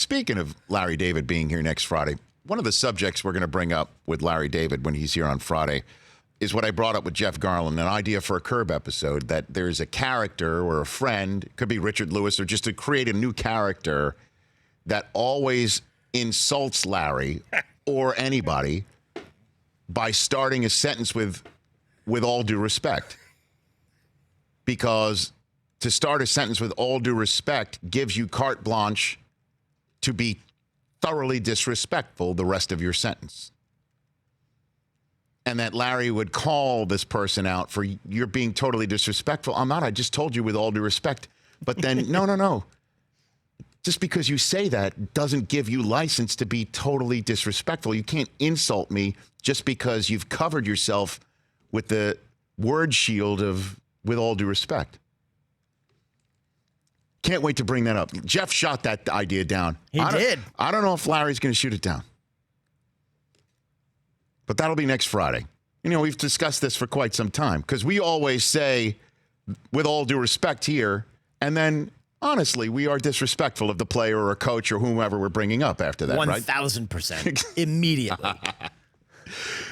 Speaking of Larry David being here next Friday, one of the subjects we're going to bring up with Larry David when he's here on Friday is what I brought up with Jeff Garland, an idea for a Curb episode, that there's a character or a friend, it could be Richard Lewis, or just to create a new character that always insults Larry or anybody by starting a sentence with all due respect. Because to start a sentence with all due respect gives you carte blanche to be thoroughly disrespectful the rest of your sentence. And that Larry would call this person out for, you're being totally disrespectful. I'm not. I just told you with all due respect. But then, no. Just because you say that doesn't give you license to be totally disrespectful. You can't insult me just because you've covered yourself with the word shield of with all due respect. Can't wait to bring that up. Jeff shot that idea down. He did. I don't know if Larry's going to shoot it down. But that'll be next Friday. You know, we've discussed this for quite some time because we always say, with all due respect here, and then, honestly, we are disrespectful of the player or a coach or whomever we're bringing up after that, 1,000%. Immediately.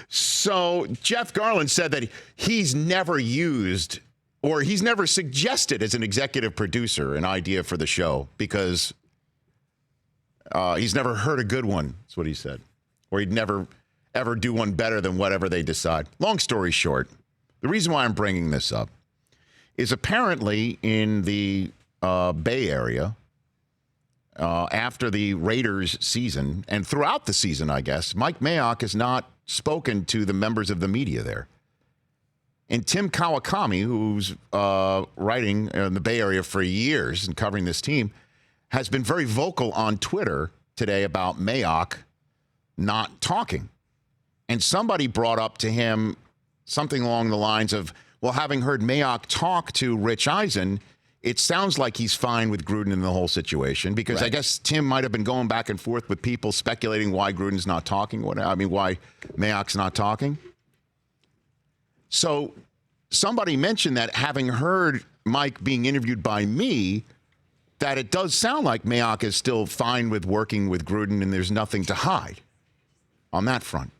So Jeff Garland said that he's never used or he's never suggested as an executive producer an idea for the show because he's never heard a good one. That's what he said. Or he'd never ever do one better than whatever they decide. Long story short, the reason why I'm bringing this up is apparently in the Bay Area, after the Raiders season and throughout the season, I guess, Mike Mayock has not spoken to the members of the media there. And Tim Kawakami, who's writing in the Bay Area for years and covering this team, has been very vocal on Twitter today about Mayock not talking. And somebody brought up to him something along the lines of, well, having heard Mayock talk to Rich Eisen, it sounds like he's fine with Gruden in the whole situation because right. I guess Tim might have been going back and forth with people speculating why Gruden's not talking. Why Mayock's not talking. So somebody mentioned that having heard Mike being interviewed by me, that it does sound like Mayock is still fine with working with Gruden and there's nothing to hide on that front.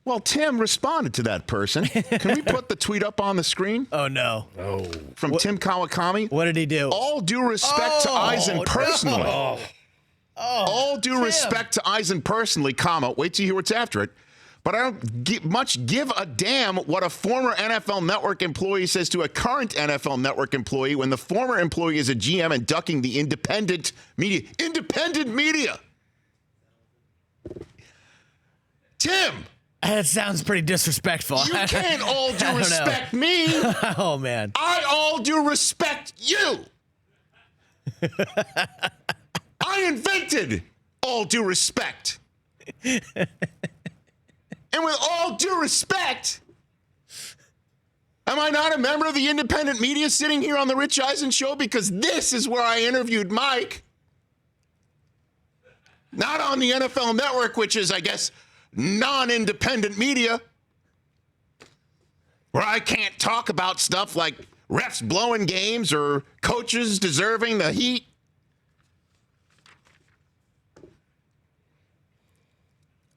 Well, Tim responded to that person. Can we put the tweet up on the screen? Oh, no. Oh. From Tim Kawakami. What did he do? All due respect to Eisen personally. No. All due respect to Eisen personally, comma, wait till you hear what's after it. But I don't give a damn what a former NFL Network employee says to a current NFL Network employee when the former employee is a GM and ducking the independent media. Independent media. Tim. That sounds pretty disrespectful. You can't all due respect me. Oh, man. I all due respect you. I invented all due respect. And with all due respect, am I not a member of the independent media sitting here on the Rich Eisen show? Because this is where I interviewed Mike. Not on the NFL Network, which is, I guess, non-independent media, where I can't talk about stuff like refs blowing games or coaches deserving the heat.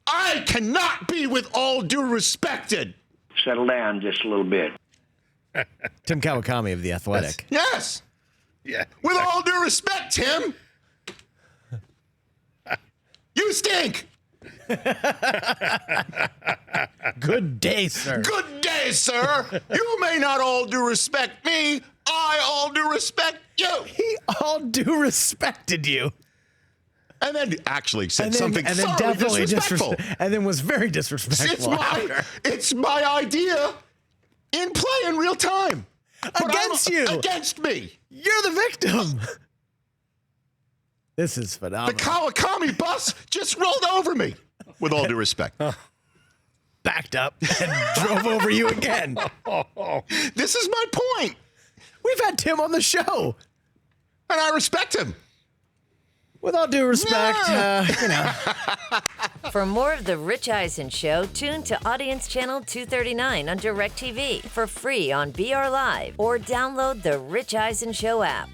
I cannot be with all due respected. Settle down just a little bit. Tim Kawakami of The Athletic. Yes. Yeah. With all due respect, Tim. You stink. Good day, sir. Good day, sir. You may not all due respect me. I all due respect you. He all due respected you. And then actually said something thoroughly definitely disrespectful. And then was very disrespectful. It's my idea in play in real time. Against you. Against me. You're the victim. This is phenomenal. The Kawakami bus just rolled over me, with all due respect. Backed up and drove over you again. This is my point. We've had Tim on the show. And I respect him. With all due respect, For more of The Rich Eisen Show, tune to Audience Channel 239 on DirecTV for free on BR Live or download the Rich Eisen Show app.